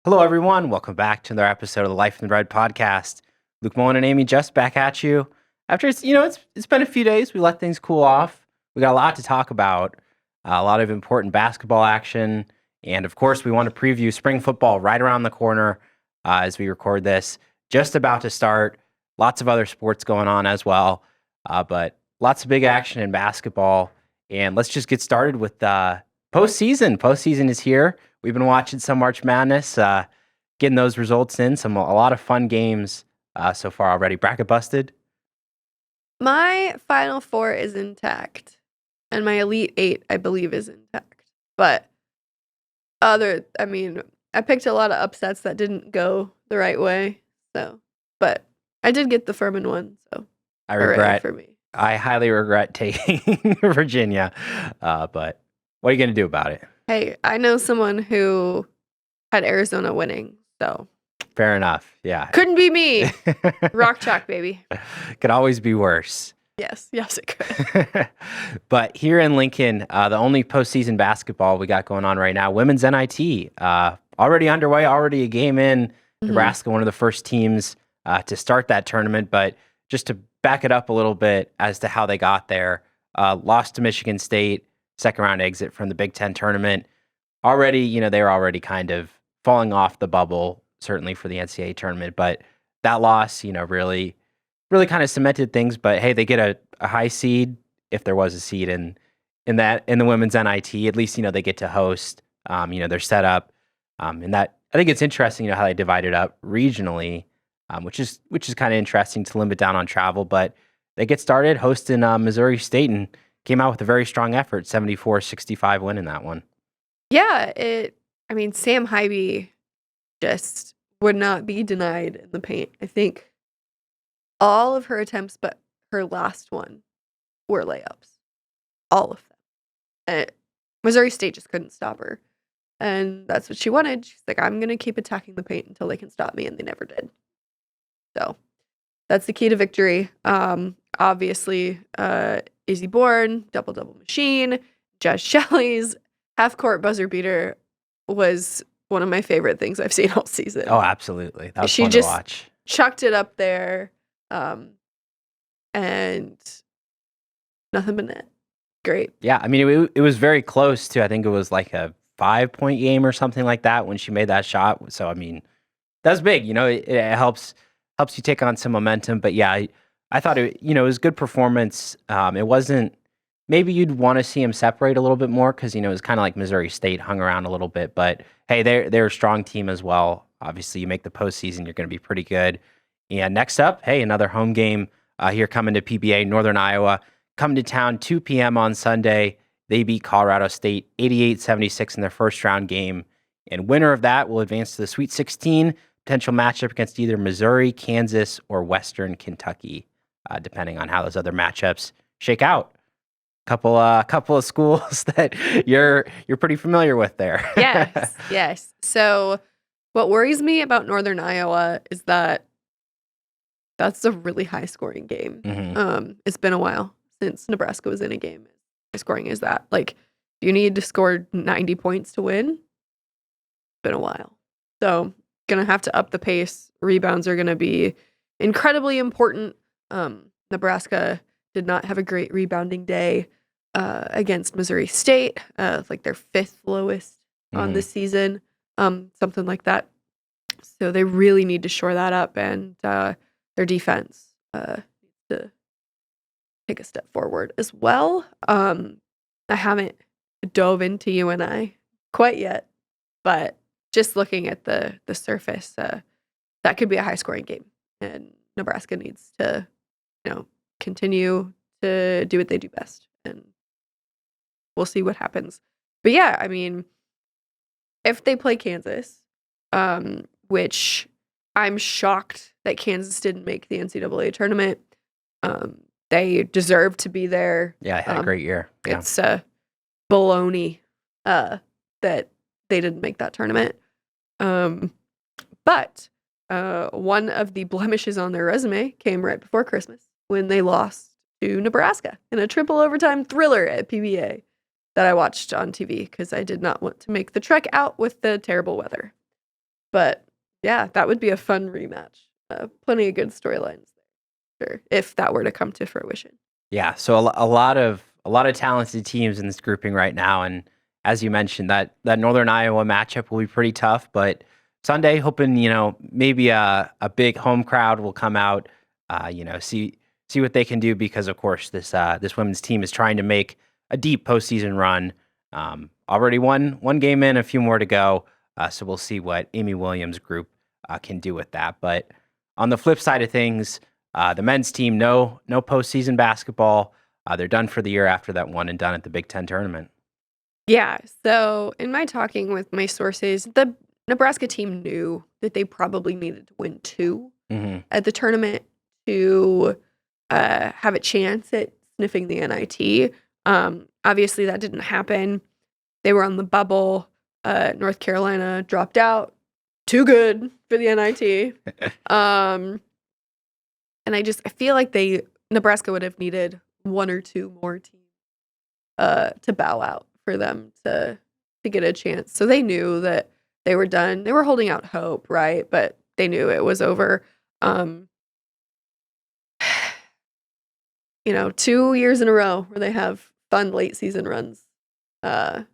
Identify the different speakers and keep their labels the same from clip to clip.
Speaker 1: Hello, everyone. Welcome back to another episode of the Life in the Red podcast. Mullin and Amie Just back at you. After it's been a few days. We let things cool off. We got a lot to talk about, a lot of important basketball action, and of course, we want to preview spring football right around the corner as we record this. Just about to start. Lots of other sports going on as well, but lots of big action in basketball. And let's just get started with postseason. Postseason is here. We've been watching some March Madness, getting those results in. A lot of fun games so far already. Bracket busted?
Speaker 2: My Final Four is intact, and my Elite Eight, I believe, is intact. But I picked a lot of upsets that didn't go the right way. But I did get the Furman one, so
Speaker 1: I
Speaker 2: for me.
Speaker 1: I highly regret taking Virginia, but what are you going to do about it?
Speaker 2: Hey, I know someone who had Arizona winning, so
Speaker 1: fair enough. Yeah,
Speaker 2: couldn't be me. Rock chalk, baby.
Speaker 1: Could always be worse.
Speaker 2: Yes, it could.
Speaker 1: But here in Lincoln, the only postseason basketball we got going on right now, women's NIT, already underway, already a game in. Nebraska, one of the first teams to start that tournament. But just to back it up a little bit as to how they got there, lost to Michigan State, second round exit from the Big Ten tournament. Already, they were already kind of falling off the bubble, certainly for the NCAA tournament. But that loss, really kind of cemented things. But hey, they get a high seed, if there was a seed in the women's NIT. At least they get to host. They're set up, and that I think it's interesting. How they divide it up regionally, which is kind of interesting to limit down on travel. But they get started hosting Missouri State and came out with a very strong effort, 74-65 win in that one.
Speaker 2: Yeah, Sam Hybe just would not be denied in the paint. I think all of her attempts, but her last one, were layups. All of them. Missouri State just couldn't stop her. And that's what she wanted. She's like, I'm going to keep attacking the paint until they can stop me, and they never did. So that's the key to victory. Obviously, Izzy Bourne, double-double machine. Jazz Shelley's half-court buzzer beater was one of my favorite things I've seen all season.
Speaker 1: Oh, absolutely. That was fun to watch.
Speaker 2: Chucked it up there, and nothing but net. Great.
Speaker 1: Yeah, it was very close to, I think it was like a 5-point game or something like that when she made that shot. So, that's big. It helps you take on some momentum. But yeah, I thought it was a good performance. It wasn't, maybe you'd want to see them separate a little bit more because, it was kind of like Missouri State hung around a little bit. But hey, they're a strong team as well. Obviously, you make the postseason, you're going to be pretty good. And next up, hey, another home game here coming to PBA, Northern Iowa. Come to town 2 p.m. on Sunday. They beat Colorado State 88-76 in their first round game. And winner of that will advance to the Sweet 16, potential matchup against either Missouri, Kansas, or Western Kentucky, depending on how those other matchups shake out. Couple of schools that you're pretty familiar with there.
Speaker 2: Yes. So what worries me about Northern Iowa is that's a really high scoring game.
Speaker 1: Mm-hmm.
Speaker 2: It's been a while since Nebraska was in a game. High scoring is that? Like, you need to score 90 points to win? It's been a while. So gonna have to up the pace. Rebounds are gonna be incredibly important. Nebraska did not have a great rebounding day against Missouri State, like their 5th lowest on the season, something like that. So they really need to shore that up, and their defense needs to take a step forward as well. I haven't dove into UNI quite yet, but just looking at the surface, that could be a high scoring game, and Nebraska needs to, continue to do what they do best, and we'll see what happens. But yeah, if they play Kansas, which I'm shocked that Kansas didn't make the NCAA tournament. They deserve to be there.
Speaker 1: Yeah, I had a great year. Yeah.
Speaker 2: It's baloney that they didn't make that tournament. But one of the blemishes on their resume came right before Christmas when they lost to Nebraska in a triple overtime thriller at PBA that I watched on TV because I did not want to make the trek out with the terrible weather. But yeah, that would be a fun rematch. Plenty of good storylines there, sure, if that were to come to fruition.
Speaker 1: Yeah, so a lot of talented teams in this grouping right now, and as you mentioned, that Northern Iowa matchup will be pretty tough. But Sunday, hoping maybe a big home crowd will come out, see what they can do because of course this women's team is trying to make a deep postseason run. Already one game in, a few more to go, so we'll see what Amy Williams' group can do with that. But on the flip side of things. The men's team, no postseason basketball. They're done for the year after that one and done at the Big Ten tournament.
Speaker 2: Yeah. So, in my talking with my sources, the Nebraska team knew that they probably needed to win 2
Speaker 1: hmm
Speaker 2: at the tournament to have a chance at sniffing the NIT. Obviously, that didn't happen. They were on the bubble. North Carolina dropped out. Too good for the NIT. And I feel like Nebraska would have needed 1 or 2 more teams to bow out for them to get a chance. So they knew that they were done. They were holding out hope, right? But they knew it was over. 2 years in a row where they have fun late season runs. But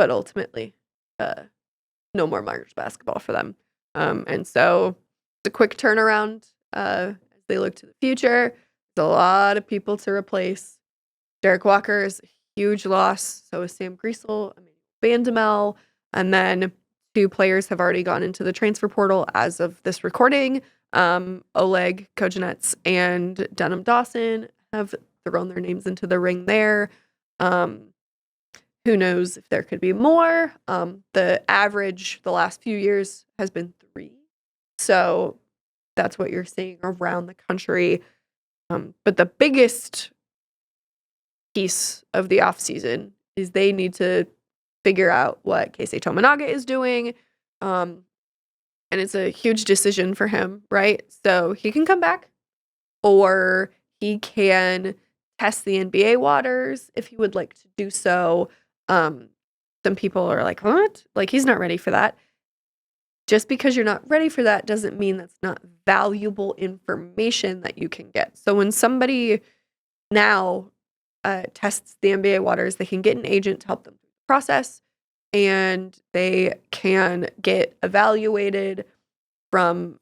Speaker 2: ultimately, no more Myers basketball for them. And so it's a quick turnaround as they look to the future. There's a lot of people to replace. Derek Walker is a huge loss. So is Sam Griesel, Bandamel, and then 2 players have already gone into the transfer portal as of this recording. Oleg Kojanets and Dunham Dawson have thrown their names into the ring there. Who knows if there could be more? The average the last few years has been 3. So that's what you're seeing around the country. But the biggest piece of the offseason is they need to figure out what Keisei Tominaga is doing. And it's a huge decision for him, right? So he can come back or he can test the NBA waters if he would like to do so. Some people are like, what? Like, he's not ready for that. Just because you're not ready for that doesn't mean that's not valuable information that you can get. So when somebody now tests the NBA waters, they can get an agent to help them through the process, and they can get evaluated from,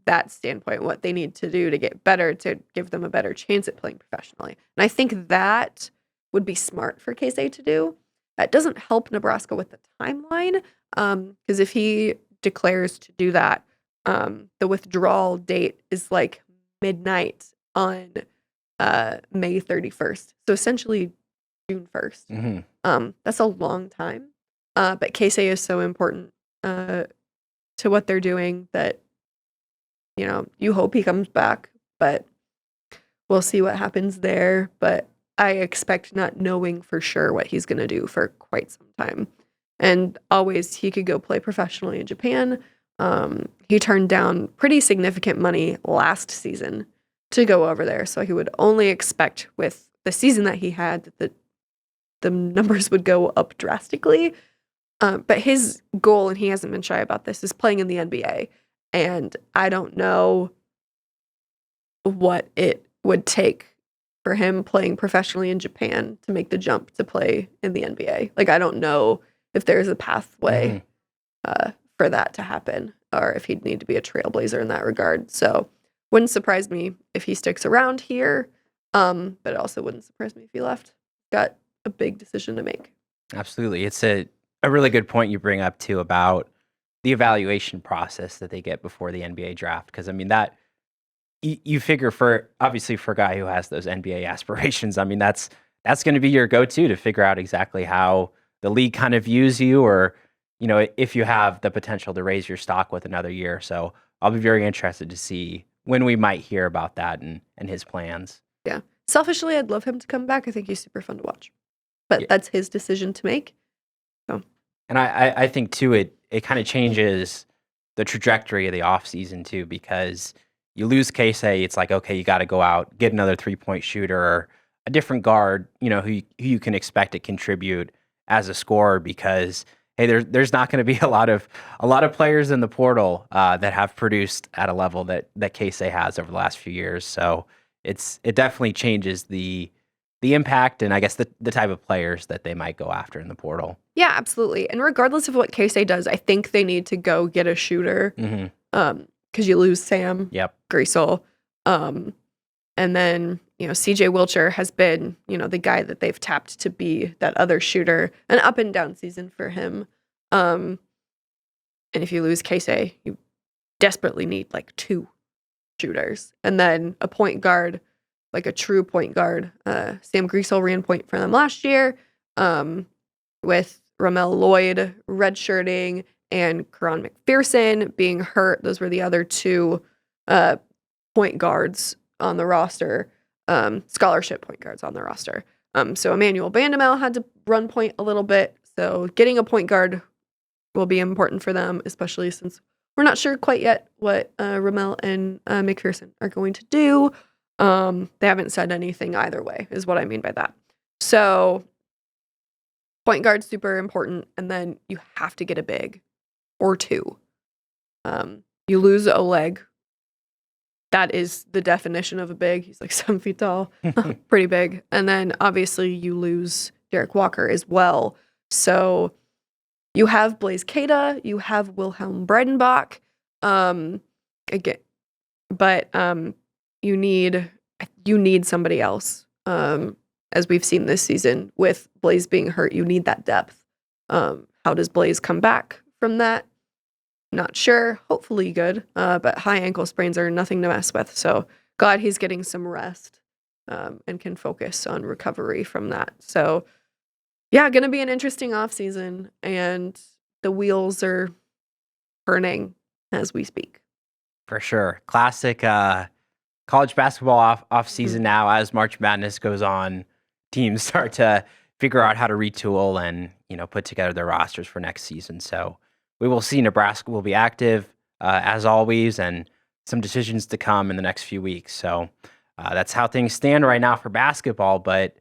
Speaker 2: that standpoint, what they need to do to get better, to give them a better chance at playing professionally. And I think that would be smart for Keisei to do. That doesn't help Nebraska with the timeline, because if he declares to do that, the withdrawal date is like midnight on May 31st. So essentially June 1st. That's a long time. But Keisei is so important to what they're doing that, you hope he comes back, but we'll see what happens there. But I expect not knowing for sure what he's going to do for quite some time. And always he could go play professionally in Japan. He turned down pretty significant money last season to go over there. So he would only expect with the season that he had that the numbers would go up drastically. But his goal, and he hasn't been shy about this, is playing in the NBA. And I don't know what it would take for him playing professionally in Japan to make the jump to play in the NBA. Like, I don't know if there's a pathway for that to happen, or if he'd need to be a trailblazer in that regard. So wouldn't surprise me if he sticks around here, but it also wouldn't surprise me if he left. Got a big decision to make.
Speaker 1: Absolutely. It's a really good point you bring up too about the evaluation process that they get before the NBA draft. Because that you figure obviously for a guy who has those NBA aspirations, that's going to be your go-to to figure out exactly how the league kind of views you, or if you have the potential to raise your stock with another year. So I'll be very interested to see when we might hear about that and his plans.
Speaker 2: Yeah. Selfishly, I'd love him to come back. I think he's super fun to watch. But that's his decision to make. So.
Speaker 1: And I think, too, it kind of changes the trajectory of the offseason, too, because you lose Keisei, it's like, okay, you got to go out, get another three-point shooter, or a different guard, who you can expect to contribute as a scorer, because hey, there's not going to be a lot of players in the portal that have produced at a level that Casey has over the last few years. So it definitely changes the impact and I guess the type of players that they might go after in the portal.
Speaker 2: Yeah, absolutely. And regardless of what Casey does, I think they need to go get a shooter. Because you lose Sam Greasel. And then, CJ Wilcher has been, the guy that they've tapped to be that other shooter. An up and down season for him. And if you lose Casey, you desperately need like 2 shooters. And then a point guard, like a true point guard. Sam Greasel ran point for them last year with Ramel Lloyd redshirting and Karan McPherson being hurt. Those were the other 2 point guards on the roster, scholarship point guards on the roster. So Emmanuel Bandamel had to run point a little bit. So getting a point guard will be important for them, especially since we're not sure quite yet what Ramel and McPherson are going to do. They haven't said anything either way, is what I mean by that. So point guard super important, and then you have to get a big or 2. You lose Oleg. That is the definition of a big. He's like 7 feet tall, pretty big. And then obviously you lose Derek Walker as well. So you have Blaise Keita, you have Wilhelm Breidenbach, again, but you need somebody else. As we've seen this season with Blaise being hurt, you need that depth. How does Blaise come back from that? Not sure. Hopefully good. But high ankle sprains are nothing to mess with. So glad he's getting some rest and can focus on recovery from that. So yeah, going to be an interesting offseason, and the wheels are turning as we speak.
Speaker 1: For sure. Classic college basketball off season now. As March Madness goes on, teams start to figure out how to retool and put together their rosters for next season. So we will see. Nebraska will be active as always, and some decisions to come in the next few weeks. So that's how things stand right now for basketball. But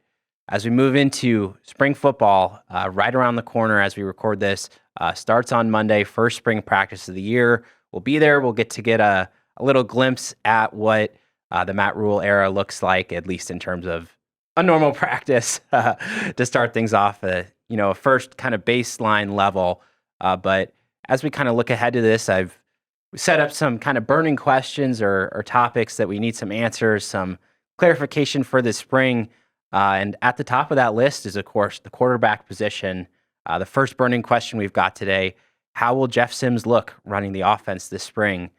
Speaker 1: as we move into spring football, right around the corner as we record this, starts on Monday, first spring practice of the year. We'll be there. We'll get a little glimpse at what the Matt Rule era looks like, at least in terms of a normal practice to start things off, a first kind of baseline level. But as we kind of look ahead to this, I've set up some kind of burning questions or topics that we need some answers, some clarification for this spring. And at the top of that list is, of course, the quarterback position. The first burning question we've got today: how will Jeff Sims look running the offense this spring?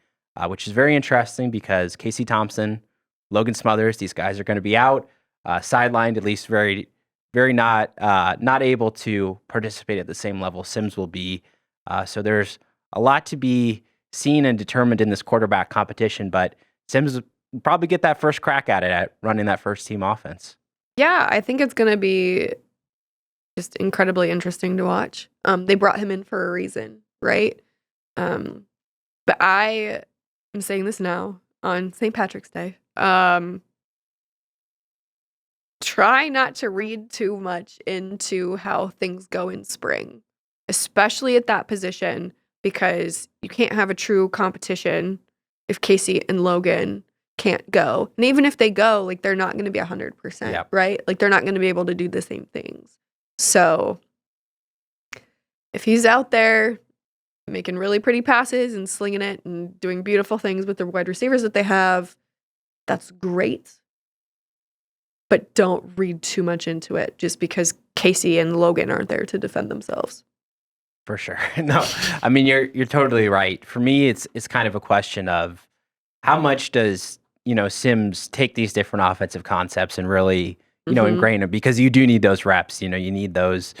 Speaker 1: Which is very interesting because Casey Thompson, Logan Smothers, these guys are going to be out, sidelined, at least very, very not able to participate at the same level Sims will be. So there's a lot to be seen and determined in this quarterback competition, but Sims will probably get that first crack at it, at running that first team offense.
Speaker 2: Yeah, I think it's going to be just incredibly interesting to watch. They brought him in for a reason, right? But I am saying this now on St. Patrick's Day. Try not to read too much into how things go in spring, especially at that position, because you can't have a true competition if Casey and Logan can't go. And even if they go, like, they're not going to be 100%,
Speaker 1: Yep.
Speaker 2: right? Like, they're not going to be able to do the same things. So if he's out there making really pretty passes and slinging it and doing beautiful things with the wide receivers that they have, that's great. But don't read too much into it just because Casey and Logan aren't there to defend themselves.
Speaker 1: For sure. No, I mean, you're totally right. For me, it's kind of a question of how much does, Sims take these different offensive concepts and really, ingrain them, because you do need those reps, you need those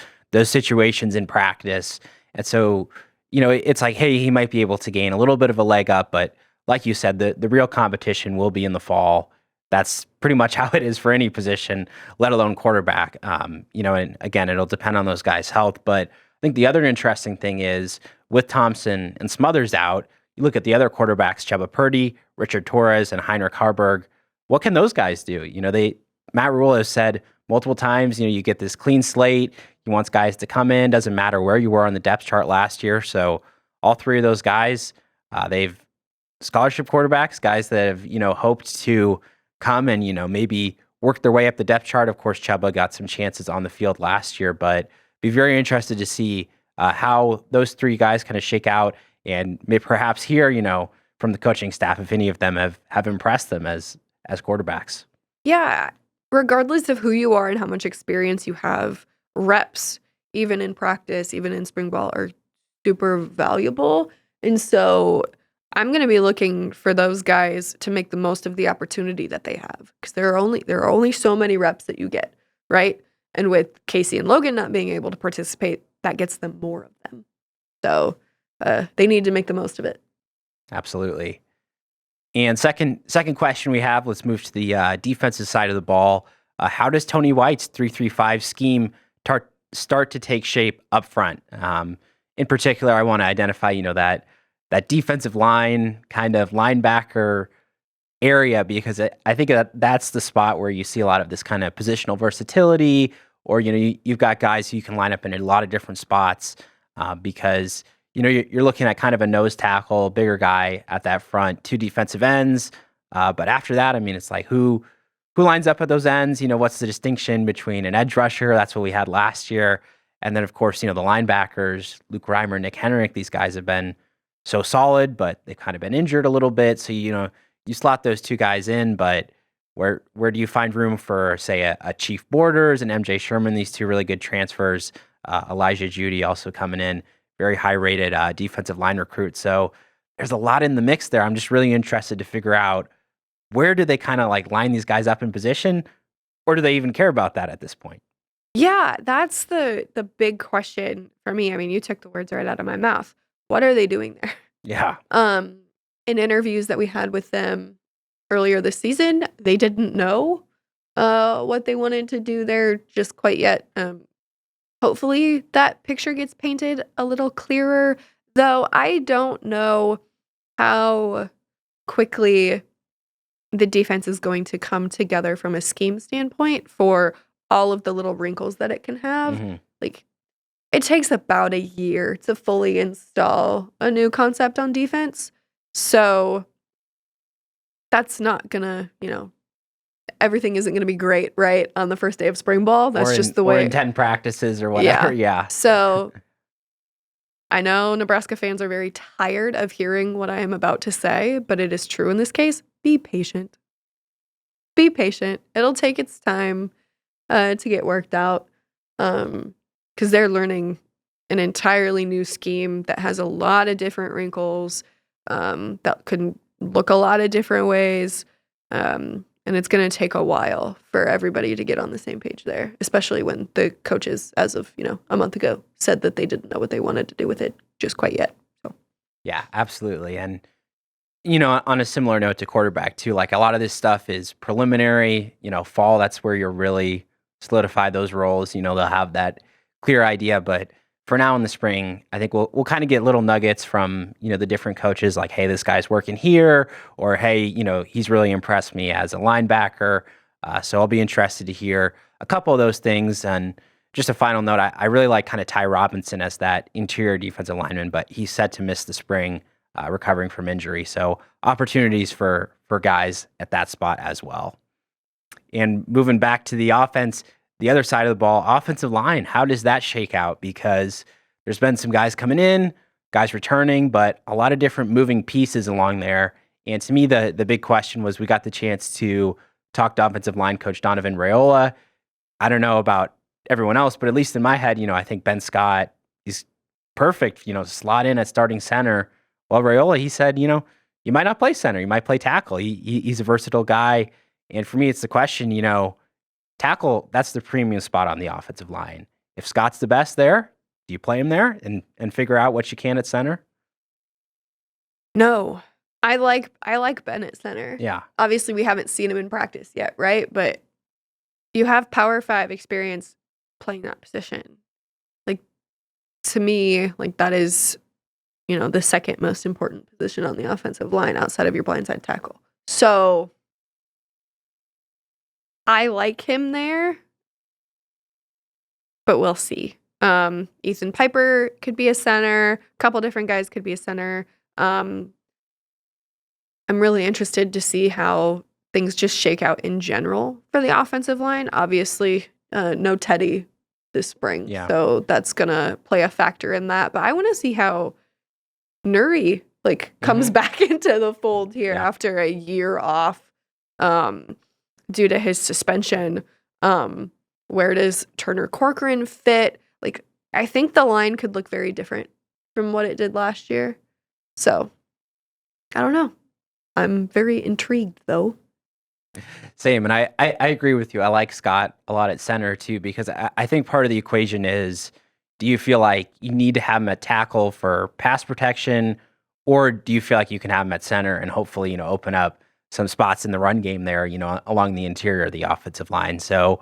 Speaker 1: situations in practice. And so, it's like, hey, he might be able to gain a little bit of a leg up, but like you said, the real competition will be in the fall. That's pretty much how it is for any position, let alone quarterback. And again, it'll depend on those guys' health. But I think the other interesting thing is, with Thompson and Smothers out, you look at the other quarterbacks, Chubba Purdy, Richard Torres, and Heinrich Harburg. What can those guys do? Matt Rule has said multiple times. You get this clean slate. He wants guys to come in. Doesn't matter where you were on the depth chart last year. So all three of those guys, they've scholarship quarterbacks, guys that have, hoped to come and, maybe work their way up the depth chart. Of course, Chuba got some chances on the field last year, but be very interested to see how those three guys kind of shake out and maybe perhaps hear, from the coaching staff if any of them have impressed them as quarterbacks.
Speaker 2: Yeah. Regardless of who you are and how much experience you have, reps, even in practice, even in spring ball, are super valuable. And so I'm going to be looking for those guys to make the most of the opportunity that they have, because there are only so many reps that you get, right? And with Casey and Logan not being able to participate, that gets them more of them. So they need to make the most of it.
Speaker 1: Absolutely. And second question we have, let's move to the defensive side of the ball. How does Tony White's 3-3-5 scheme start to take shape up front? In particular, I want to identify, that defensive line kind of linebacker area, because I think that's the spot where you see a lot of this kind of positional versatility, or, you've got guys who you can line up in a lot of different spots because, you're looking at kind of a nose tackle, bigger guy at that front, two defensive ends. But after that, it's like who lines up at those ends? What's the distinction between an edge rusher? That's what we had last year. And then, of course, the linebackers, Luke Reimer, Nick Henrich, these guys have been so solid, but they've kind of been injured a little bit. So, you slot those two guys in, but where do you find room for, say, a Chief Borders and MJ Sherman, these two really good transfers, Elijah Judy also coming in, very high-rated defensive line recruit. So there's a lot in the mix there. I'm just really interested to figure out, where do they kind of line these guys up in position, or do they even care about that at this point?
Speaker 2: Yeah, that's the big question for me. You took the words right out of my mouth. What are they doing there?
Speaker 1: Yeah.
Speaker 2: In interviews that we had with them earlier this season, they didn't know what they wanted to do there just quite yet. Hopefully that picture gets painted a little clearer, though I don't know how quickly the defense is going to come together from a scheme standpoint for all of the little wrinkles that it can have.
Speaker 1: Mm-hmm.
Speaker 2: It takes about a year to fully install a new concept on defense. So that's not gonna, everything isn't gonna be great, right, on the first day of spring ball. That's just the way.
Speaker 1: Or in 10 practices or whatever. Yeah.
Speaker 2: So I know Nebraska fans are very tired of hearing what I am about to say, but it is true in this case. Be patient. Be patient. It'll take its time to get worked out, because they're learning an entirely new scheme that has a lot of different wrinkles, that could look a lot of different ways, and it's going to take a while for everybody to get on the same page there, especially when the coaches, as of a month ago, said that they didn't know what they wanted to do with it just quite yet. So
Speaker 1: Yeah, absolutely. And on a similar note to quarterback too, a lot of this stuff is preliminary. Fall, that's where you'll really solidify those roles. They'll have that clear idea, but for now in the spring, I think we'll kind of get little nuggets from, the different coaches, like, hey, this guy's working here, or hey, he's really impressed me as a linebacker. So I'll be interested to hear a couple of those things. And just a final note, I really like kind of Ty Robinson as that interior defensive lineman, but he's set to miss the spring, recovering from injury. So opportunities for guys at that spot as well. And moving back to the offense, the other side of the ball, offensive line, how does that shake out? Because there's been some guys coming in, guys returning, but a lot of different moving pieces along there. And to me, the big question was, we got the chance to talk to offensive line coach Donovan Raiola. I don't know about everyone else, but at least in my head, I think Ben Scott is perfect, slot in at starting center. Well, Raiola, he said, you might not play center, you might play tackle. He's a versatile guy. And for me, it's the question, tackle, that's the premium spot on the offensive line. If Scott's the best there, do you play him there and figure out what you can at center?
Speaker 2: No. I like Ben at center.
Speaker 1: Yeah.
Speaker 2: Obviously, we haven't seen him in practice yet, right? But you have Power 5 experience playing that position. To me, that is, the second most important position on the offensive line outside of your blindside tackle. So I like him there. but we'll see. Ethan Piper could be a center. A couple different guys could be a center. I'm really interested to see how things just shake out in general for the offensive line. Obviously, no Teddy this spring,
Speaker 1: Yeah.
Speaker 2: so that's gonna play a factor in that. But I want to see how Nuri comes back into the fold here after a year off, due to his suspension. Where does Turner Corcoran fit? I think the line could look very different from what it did last year. So, I don't know. I'm very intrigued, though.
Speaker 1: Same, and I agree with you. I like Scott a lot at center too, because I think part of the equation is, do you feel like you need to have him at tackle for pass protection, or do you feel like you can have him at center and hopefully, open up some spots in the run game there, along the interior of the offensive line? So,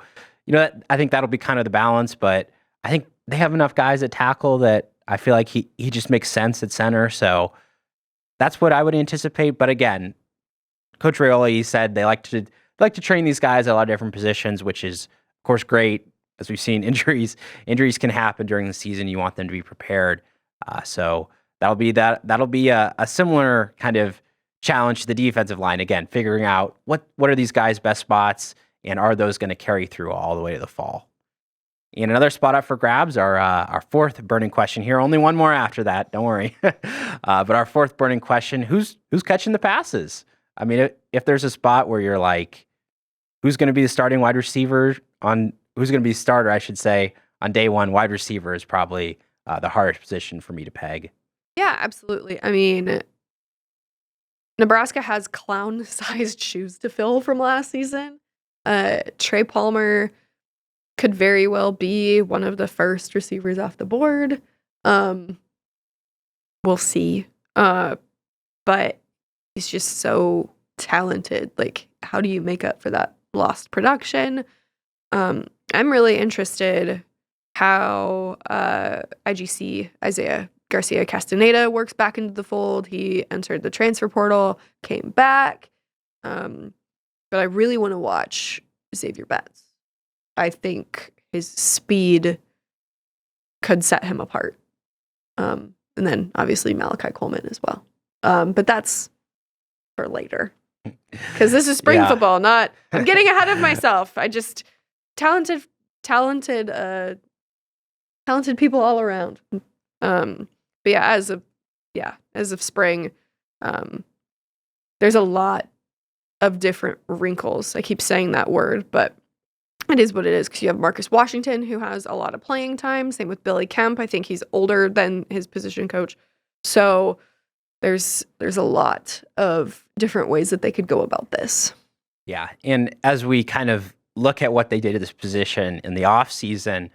Speaker 1: I think that'll be kind of the balance, but I think they have enough guys at tackle that I feel like he just makes sense at center. So that's what I would anticipate. But again, Coach Raioli said they like to train these guys at a lot of different positions, which is of course great. As we've seen, injuries can happen during the season. You want them to be prepared. So that'll be a similar kind of challenge to the defensive line. Again, figuring out what are these guys' best spots, and are those going to carry through all the way to the fall? And another spot up for grabs, our fourth burning question here. Only one more after that. Don't worry. But our fourth burning question: who's catching the passes? I mean, if there's a spot where you're like, who's going to be the starting wide receiver who's going to be the starter, I should say, on day one, wide receiver is probably the hardest position for me to peg.
Speaker 2: Yeah, absolutely. I mean, Nebraska has clown-sized shoes to fill from last season. Trey Palmer could very well be one of the first receivers off the board. We'll see. But he's just so talented. How do you make up for that lost production? I'm really interested how IGC Isaiah Garcia Castaneda works back into the fold. He entered the transfer portal, came back. But I really want to watch Xavier Betts. I think his speed could set him apart. And then obviously Malachi Coleman as well. But that's for later. Because this is spring football, I'm getting ahead of myself. I just talented people all around. But yeah, as of spring, there's a lot of different wrinkles. I keep saying that word, but it is what it is, because you have Marcus Washington, who has a lot of playing time. Same with Billy Kemp. I think he's older than his position coach. So there's a lot of different ways that they could go about this.
Speaker 1: Yeah, and as we kind of look at what they did at this position in the offseason,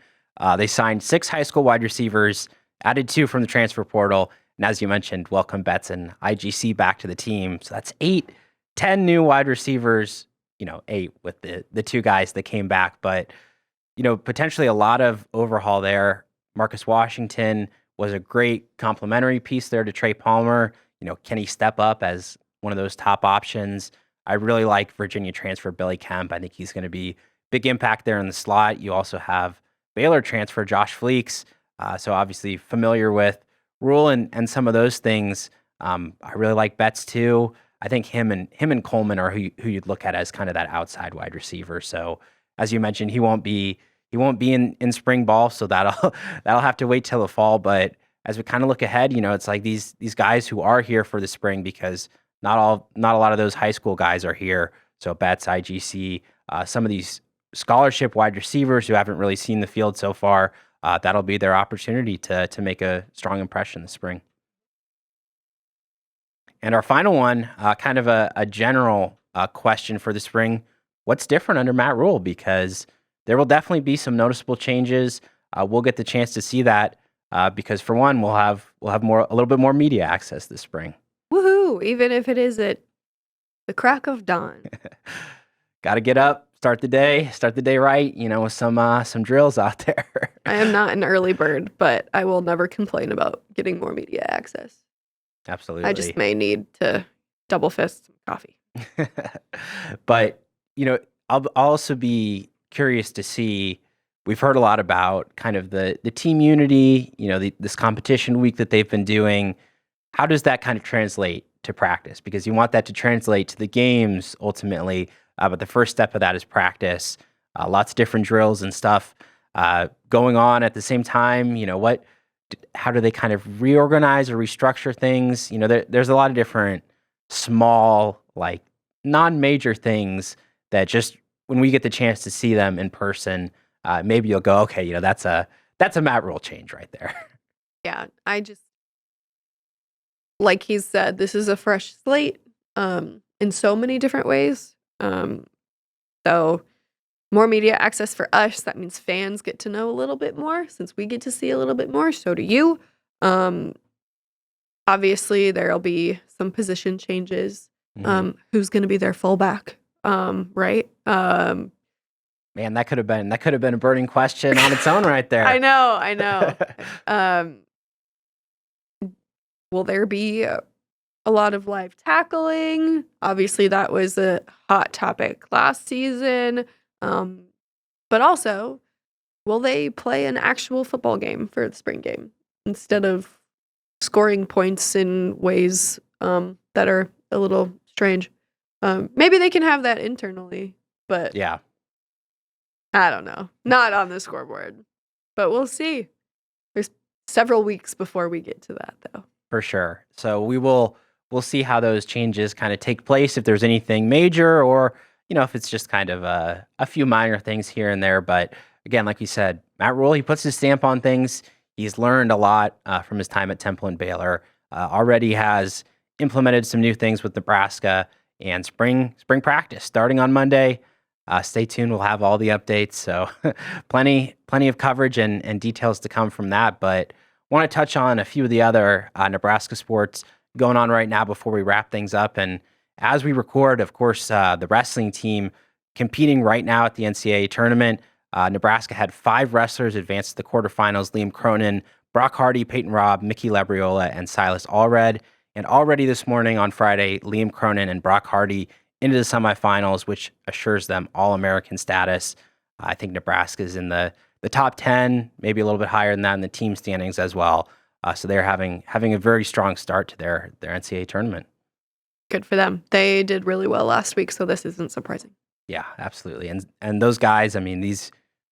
Speaker 1: they signed 6 high school wide receivers, added 2 from the transfer portal, and as you mentioned, welcome Betts and IGC back to the team. So that's 10 new wide receivers, 8 with the 2 guys that came back, but, potentially a lot of overhaul there. Marcus Washington was a great complementary piece there to Trey Palmer. Can he step up as one of those top options? I really like Virginia transfer Billy Kemp. I think he's going to be big impact there in the slot. You also have Baylor transfer Josh Fleeks. So obviously familiar with Rule and some of those things. I really like Betts too. I think him and Coleman are who you'd look at as kind of that outside wide receiver. So as you mentioned, he won't be in spring ball, so that'll have to wait till the fall. But as we kind of look ahead, it's like these guys who are here for the spring, because not a lot of those high school guys are here. So Betts, IGC, some of these scholarship wide receivers who haven't really seen the field so far, that'll be their opportunity to make a strong impression this spring. And our final one, kind of a general question for the spring: what's different under Matt Rule? Because there will definitely be some noticeable changes. We'll get the chance to see that because, for one, we'll have a little bit more media access this spring.
Speaker 2: Woohoo! Even if it is at the crack of dawn.
Speaker 1: Got to get up, start the day right. With some drills out there.
Speaker 2: I am not an early bird, but I will never complain about getting more media access.
Speaker 1: Absolutely.
Speaker 2: I just may need to double fist some coffee.
Speaker 1: But I'll also be curious to see we've heard a lot about kind of the team unity, this competition week that they've been doing. How does that kind of translate to practice? Because you want that to translate to the games ultimately, but the first step of that is practice. Lots of different drills and stuff going on at the same time. How do they kind of reorganize or restructure things? There's a lot of different small, like non-major things that just when we get the chance to see them in person, maybe you'll go, okay, that's a Matt Rule change right there.
Speaker 2: Yeah, I just like he said, this is a fresh slate in so many different ways. So more media access for us. That means fans get to know a little bit more. Since we get to see a little bit more, so do you. Obviously, there'll be some position changes. Who's going to be their fullback? Right?
Speaker 1: Man, that could have been a burning question on its own right there.
Speaker 2: I know. Will there be a lot of live tackling? Obviously, that was a hot topic last season. But also, will they play an actual football game for the spring game instead of scoring points in ways that are a little strange? Maybe they can have that internally, but
Speaker 1: yeah,
Speaker 2: I don't know. Not on the scoreboard, but we'll see. There's several weeks before we get to that, though.
Speaker 1: For sure. So we'll see how those changes kind of take place, if there's anything major or, if it's just kind of a few minor things here and there. But again, like you said, Matt Rule, he puts his stamp on things. He's learned a lot from his time at Temple and Baylor. Already has implemented some new things with Nebraska and spring practice starting on Monday. Stay tuned. We'll have all the updates. So plenty of coverage and details to come from that. But want to touch on a few of the other Nebraska sports going on right now before we wrap things up. And as we record, of course, the wrestling team competing right now at the NCAA tournament. Nebraska had 5 wrestlers advance to the quarterfinals: Liam Cronin, Brock Hardy, Peyton Robb, Mickey Labriola, and Silas Allred. And already this morning on Friday, Liam Cronin and Brock Hardy into the semifinals, which assures them All-American status. I think Nebraska is in the top 10, maybe a little bit higher than that in the team standings as well. So they're having a very strong start to their NCAA tournament.
Speaker 2: Good for them. They did really well last week, so this isn't surprising.
Speaker 1: Yeah, absolutely. And those guys, I mean,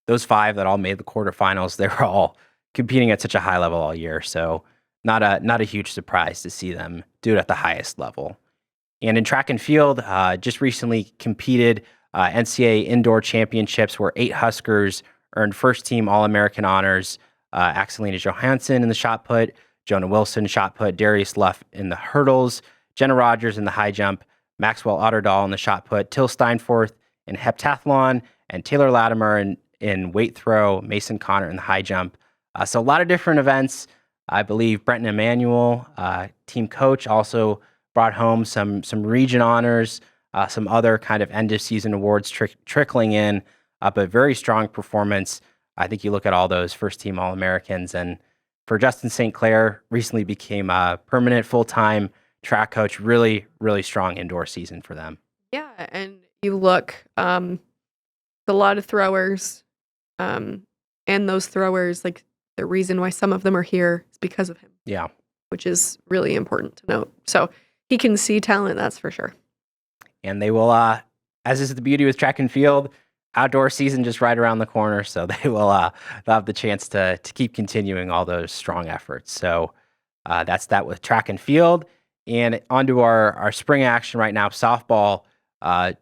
Speaker 1: those 5 that all made the quarterfinals, they were all competing at such a high level all year. So not a huge surprise to see them do it at the highest level. And in track and field, just recently competed NCAA indoor championships where 8 Huskers earned first team All-American honors. Axelina Johansson in the shot put, Jonah Wilson shot put, Darius Luff in the hurdles, Jenna Rogers in the high jump, Maxwell Otterdahl in the shot put, Till Steinforth in heptathlon, and Taylor Latimer in weight throw, Mason Connor in the high jump. So a lot of different events. I believe Brenton Emanuel, team coach, also brought home some region honors, some other kind of end of season awards trickling in, but very strong performance. I think you look at all those first team All-Americans, and for Justin St. Clair, recently became a permanent full-time track coach. Really, really strong indoor season for them.
Speaker 2: Yeah, and you look, a lot of throwers, and those throwers, like the reason why some of them are here is because of him.
Speaker 1: Yeah.
Speaker 2: Which is really important to note. So he can see talent, that's for sure.
Speaker 1: And they will, as is the beauty with track and field, outdoor season just right around the corner. So they'll have the chance to keep continuing all those strong efforts. So that's that with track and field. And onto our spring action right now, softball.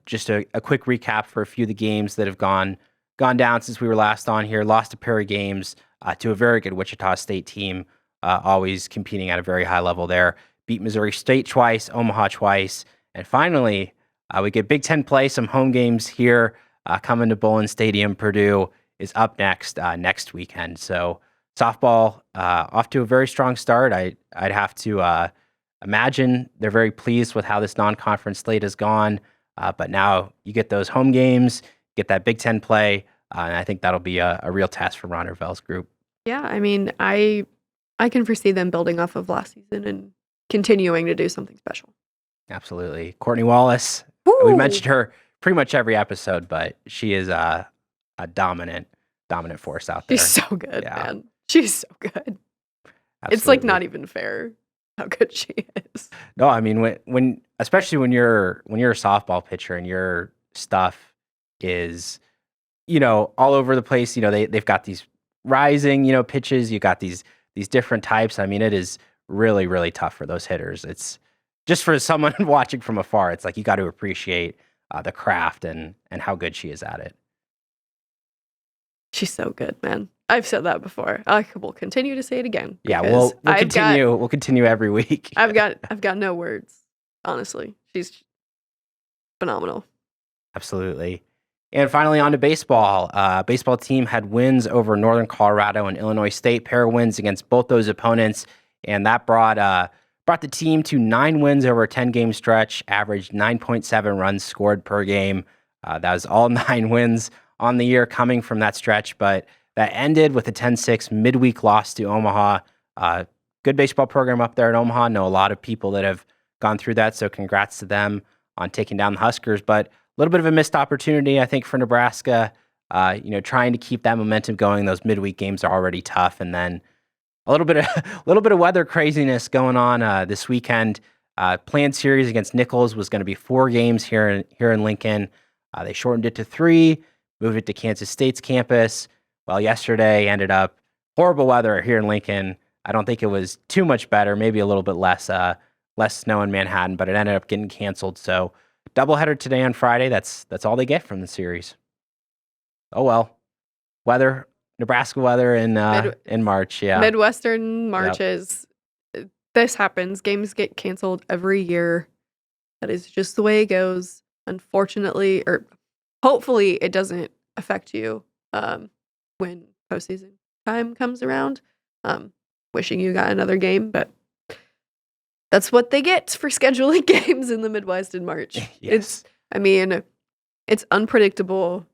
Speaker 1: Just a quick recap for a few of the games that have gone down since we were last on here. Lost a pair of games to a very good Wichita State team, always competing at a very high level there. Beat Missouri State twice, Omaha twice, and finally we get Big Ten play, some home games here coming to Bullen Stadium. Purdue is up next weekend. So softball off to a very strong start. I'd have to imagine they're very pleased with how this non-conference slate has gone. But now you get those home games, get that Big Ten play, and I think that'll be a real test for Ron Ervel's group.
Speaker 2: Yeah, I mean, I can foresee them building off of last season and continuing to do something special.
Speaker 1: Absolutely. Courtney Wallace, we mentioned her pretty much every episode, but she is a dominant dominant force out there.
Speaker 2: She's so good,
Speaker 1: Yeah.
Speaker 2: man. She's so good. It's like not even fair how good she is.
Speaker 1: No, I mean when especially when you're a softball pitcher and your stuff is, all over the place. They've got these rising, pitches. You got these different types. I mean, it is really, really tough for those hitters. It's just for someone watching from afar. It's like you got to appreciate the craft and how good she is at it.
Speaker 2: She's so good, man. I've said that before. I will continue to say it again.
Speaker 1: Yeah, we'll continue. We'll continue every week.
Speaker 2: I've got no words. Honestly, she's phenomenal.
Speaker 1: Absolutely. And finally, on to baseball. Baseball team had wins over Northern Colorado and Illinois State, pair of wins against both those opponents, and that brought the team to 9 wins over a 10-game stretch, averaged 9.7 runs scored per game. That was all 9 wins on the year coming from that stretch, but that ended with a 10-6 midweek loss to Omaha. Good baseball program up there in Omaha. Know a lot of people that have gone through that, so congrats to them on taking down the Huskers. But a little bit of a missed opportunity, I think, for Nebraska. Trying to keep that momentum going. Those midweek games are already tough, and then a little bit of weather craziness going on this weekend. Planned series against Nichols was going to be 4 games here in Lincoln. They shortened it to 3, moved it to Kansas State's campus. Well, yesterday ended up horrible weather here in Lincoln. I don't think it was too much better, maybe a little bit less snow in Manhattan, but it ended up getting canceled. So doubleheader today on Friday. That's all they get from the series. Oh well, weather, Nebraska weather in March. Yeah,
Speaker 2: Midwestern Marches. Yep. This happens. Games get canceled every year. That is just the way it goes. Unfortunately, or hopefully, it doesn't affect you when postseason time comes around. Wishing you got another game, but that's what they get for scheduling games in the Midwest in March.
Speaker 1: Yes.
Speaker 2: It's unpredictable.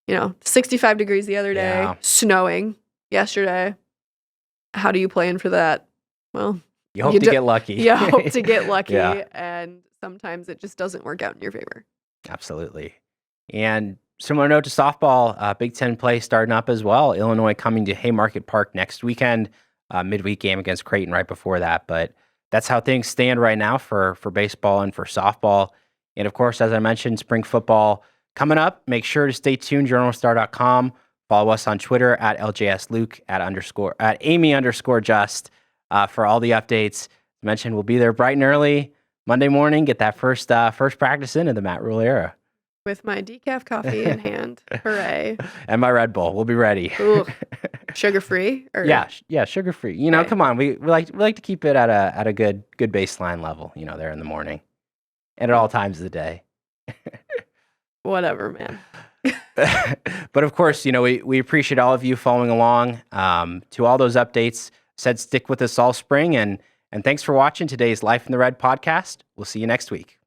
Speaker 2: 65 degrees the other day, snowing yesterday. How do you plan for that? Well,
Speaker 1: you hope to get lucky.
Speaker 2: You hope to get lucky,
Speaker 1: Yeah.
Speaker 2: and sometimes it just doesn't work out in your favor.
Speaker 1: Absolutely. And similar note to softball, Big Ten play starting up as well. Illinois coming to Haymarket Park next weekend, midweek game against Creighton right before that. But that's how things stand right now for baseball and for softball. And of course, as I mentioned, spring football coming up. Make sure to stay tuned, journalstar.com. Follow us on Twitter at LJSLuke, at Amie_Just for all the updates. I mentioned we'll be there bright and early Monday morning, get that first practice into the Matt Rule era.
Speaker 2: With my decaf coffee in hand. Hooray.
Speaker 1: And my Red Bull. We'll be ready.
Speaker 2: Ooh, sugar-free?
Speaker 1: Yeah, sugar-free. Okay. Come on. We like to keep it at a good baseline level, there in the morning and at all times of the day.
Speaker 2: Whatever, man.
Speaker 1: But of course, we appreciate all of you following along to all those updates. Said stick with us all spring, and thanks for watching today's Life in the Red podcast. We'll see you next week.